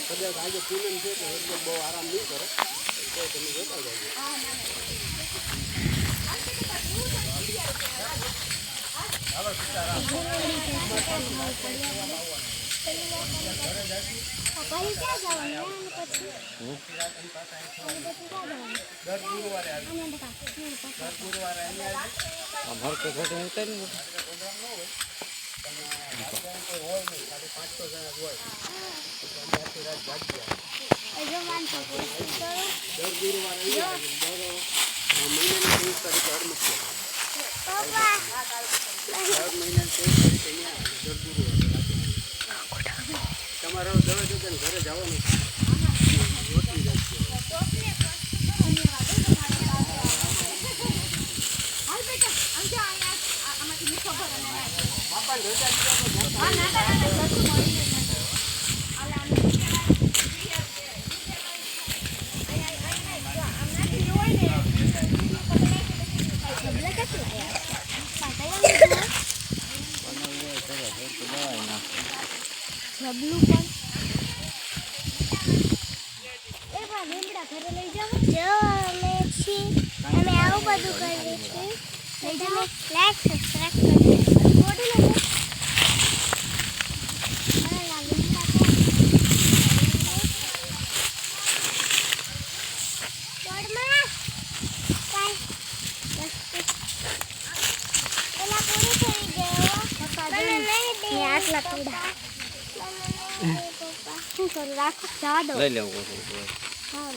કદાચ આજે પૂનમ છે તો એટલે બહુ આરામ નહીં કરે તો તમે જોતા જાજો. તમારે દવા જોકે ઘરે જવાનું જબલું પણ એ ભા લીમડા ઘરે લઈ જાવ જો અમે આવું બધું કરીએ છીએ લઈ જાવ લાઈક સબસ્ક્રાઇબ કરી મોટી લઈ જાવ અરે લીમડા તો છોડમાં કાઈ પેલા પૂરી થઈ ગયો પપ્પા મને નહીં દે આટલા થોડા શું કરું રાખો જવા દો લઈ લેવું હા